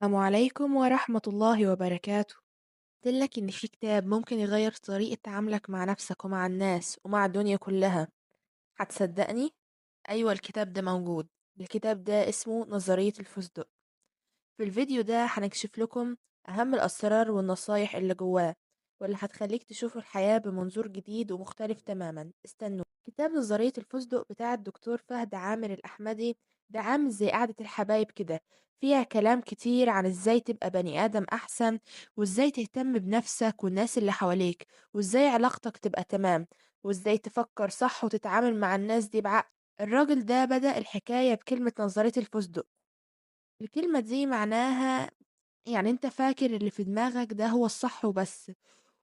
السلام عليكم ورحمة الله وبركاته. قلتلك إن في كتاب ممكن يغير طريقة تعاملك مع نفسك ومع الناس ومع الدنيا كلها. هتصدقني؟ أيوة، الكتاب ده موجود. الكتاب ده اسمه نظرية الفستق. في الفيديو ده هنكشف لكم أهم الأسرار والنصايح اللي جواه، واللي هتخليك تشوف الحياة بمنظور جديد ومختلف تماما. استنوا. كتاب نظرية الفستق بتاع الدكتور فهد عامر الأحمدي ده عامل زي قعدة الحبايب كده، فيها كلام كتير عن ازاي تبقى بني آدم أحسن، وازاي تهتم بنفسك والناس اللي حواليك، وازاي علاقتك تبقى تمام، وازاي تفكر صح وتتعامل مع الناس دي بعقل. الراجل ده بدأ الحكاية بكلمة نظرية الفستق. الكلمة دي معناها يعني انت فاكر اللي في دماغك ده هو الصح وبس،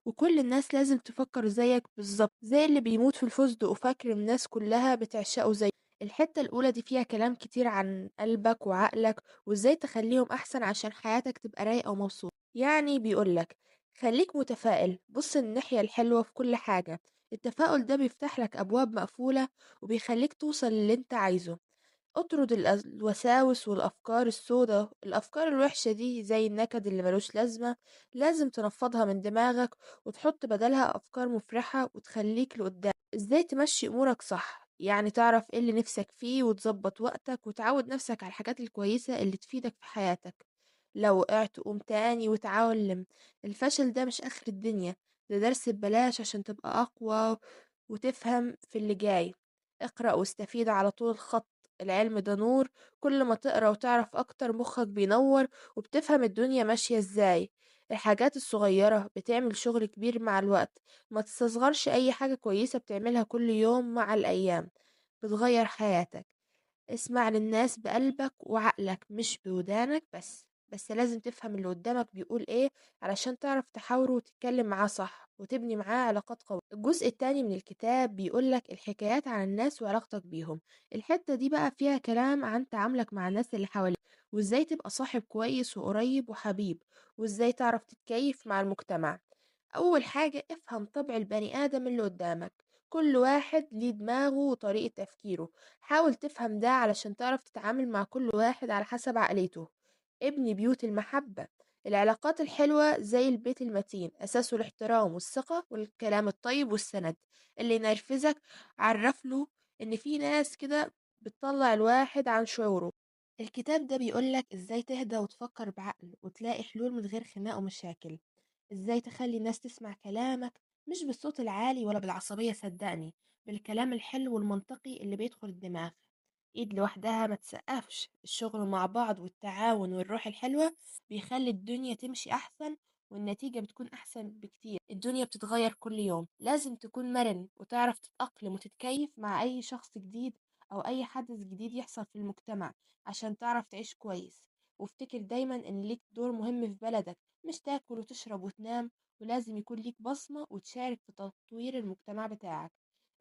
وكل الناس لازم تفكر زيك بالظبط، زي اللي بيموت في الفستق وفاكر الناس كلها بتعشقه زي. الحتة الأولى دي فيها كلام كتير عن قلبك وعقلك، وازاي تخليهم أحسن عشان حياتك تبقى رايقة ومبسوطة. يعني بيقولك خليك متفائل، بص الناحية الحلوة في كل حاجة. التفاؤل ده بيفتح لك أبواب مقفولة وبيخليك توصل للي انت عايزه. اطرد الوساوس والأفكار السوداء، الأفكار الوحشة دي زي النكد اللي ملوش لازمة، لازم تنفضها من دماغك وتحط بدلها أفكار مفرحة وتخليك لقدام. ازاي تمشي أمورك صح، يعني تعرف ايه اللي نفسك فيه وتظبط وقتك وتعود نفسك على الحاجات الكويسة اللي تفيدك في حياتك. لو وقعت قوم تاني وتعلم. الفشل ده مش آخر الدنيا، ده درس ببلاش عشان تبقى أقوى وتفهم في اللي جاي. اقرأ واستفيد على طول الخط. العلم ده نور، كل ما تقرأ وتعرف أكتر مخك بينور وبتفهم الدنيا ماشية ازاي. الحاجات الصغيرة بتعمل شغل كبير مع الوقت. ما تستصغرش أي حاجة كويسة بتعملها كل يوم، مع الأيام بتغير حياتك. اسمع للناس بقلبك وعقلك مش بودانك بس لازم تفهم اللي قدامك بيقول ايه علشان تعرف تحاوره وتتكلم معاه صح وتبني معاه علاقات قوية. الجزء التاني من الكتاب بيقولك الحكايات عن الناس وعلاقتك بيهم. الحتة دي بقى فيها كلام عن تعاملك مع الناس اللي حواليك، وازاي تبقى صاحب كويس وقريب وحبيب، وازاي تعرف تتكيف مع المجتمع. أول حاجة افهم طبع البني آدم اللي قدامك. كل واحد ليه دماغه وطريقة تفكيره، حاول تفهم ده علشان تعرف تتعامل مع كل واحد على حسب عقليته. ابني بيوت المحبة. العلاقات الحلوة زي البيت المتين، أساسه الاحترام والثقة والكلام الطيب والسند. اللي ينرفزك عرف له إن في ناس كده بتطلع الواحد عن شعوره. الكتاب ده بيقولك إزاي تهدى وتفكر بعقل وتلاقي حلول من غير خناق ومشاكل. إزاي تخلي الناس تسمع كلامك، مش بالصوت العالي ولا بالعصبية، صدقني، بالكلام الحلو والمنطقي اللي بيدخل الدماغ. ايد لوحدها ما تسقفش، الشغل مع بعض والتعاون والروح الحلوة بيخلي الدنيا تمشي احسن، والنتيجة بتكون احسن بكتير. الدنيا بتتغير كل يوم، لازم تكون مرن وتعرف تتأقلم وتتكيف مع اي شخص جديد او اي حدث جديد يحصل في المجتمع عشان تعرف تعيش كويس. وافتكر دايما ان ليك دور مهم في بلدك، مش تاكل وتشرب وتنام، ولازم يكون ليك بصمة وتشارك في تطوير المجتمع بتاعك.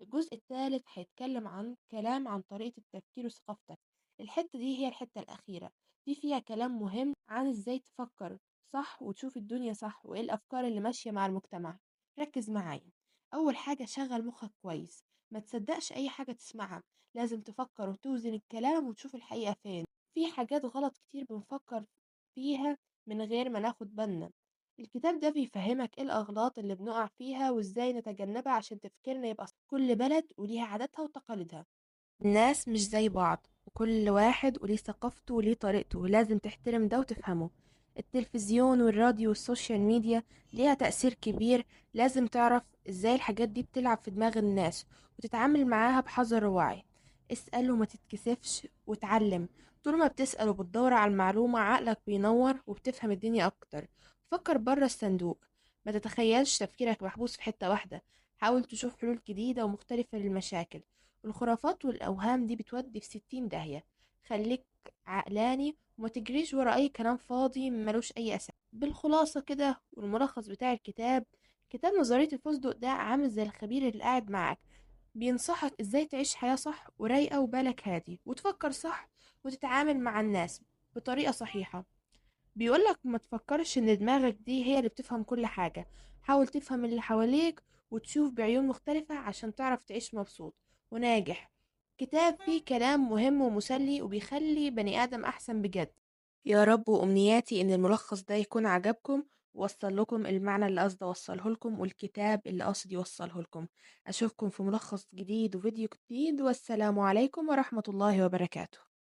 الجزء الثالث هيتكلم عن كلام عن طريقة التفكير وثقافتك. الحتة دي هي الحتة الأخيرة، دي فيها كلام مهم عن ازاي تفكر صح وتشوف الدنيا صح وايه الأفكار اللي ماشية مع المجتمع. ركز معايا. أول حاجة شغل مخك كويس، ما تصدقش أي حاجة تسمعها، لازم تفكر وتوزن الكلام وتشوف الحقيقة فين. في حاجات غلط كتير بنفكر فيها من غير ما ناخد بالنا. الكتاب ده بيفهمك ايه الأغلاط اللي بنقع فيها وازاي نتجنبها عشان تفكيرنا يبقى صح. كل بلد وليها عاداتها وتقاليدها، الناس مش زي بعض، وكل واحد وليه ثقافته وليه طريقته، لازم تحترم ده وتفهمه. التلفزيون والراديو والسوشيال ميديا ليها تأثير كبير، لازم تعرف ازاي الحاجات دي بتلعب في دماغ الناس وتتعامل معاها بحذر ووعي. اسأل وما تتكسفش وتعلم. طول ما بتسأل وبتدور على المعلومة عقلك بينور وبتفهم الدنيا أكتر. فكر بره الصندوق، ما تتخيلش تفكيرك محبوس في حتة واحدة. حاول تشوف حلول جديدة ومختلفة للمشاكل. الخرافات والأوهام دي بتودي في 60 داهية. خليك عقلاني وما تجريش ورا أي كلام فاضي ملوش أي أساس. بالخلاصة كده والملخص بتاع الكتاب، كتاب نظرية الفستق ده عامل زي الخبير اللي قاعد معاك، بينصحك ازاي تعيش حياة صح ورايقة وبالك هادي وتفكر صح وتتعامل مع الناس بطريقة صحيحة. بيقولك ما تفكرش ان دماغك دي هي اللي بتفهم كل حاجة، حاول تفهم اللي حواليك وتشوف بعيون مختلفة عشان تعرف تعيش مبسوط وناجح. كتاب فيه كلام مهم ومسلي وبيخلي بني آدم أحسن بجد. يا رب، وأمنياتي إن الملخص ده يكون عجبكم ووصل لكم المعنى اللي قصدي أوصله لكم والكتاب اللي قصدي يوصله لكم. أشوفكم في ملخص جديد وفيديو جديد، والسلام عليكم ورحمة الله وبركاته.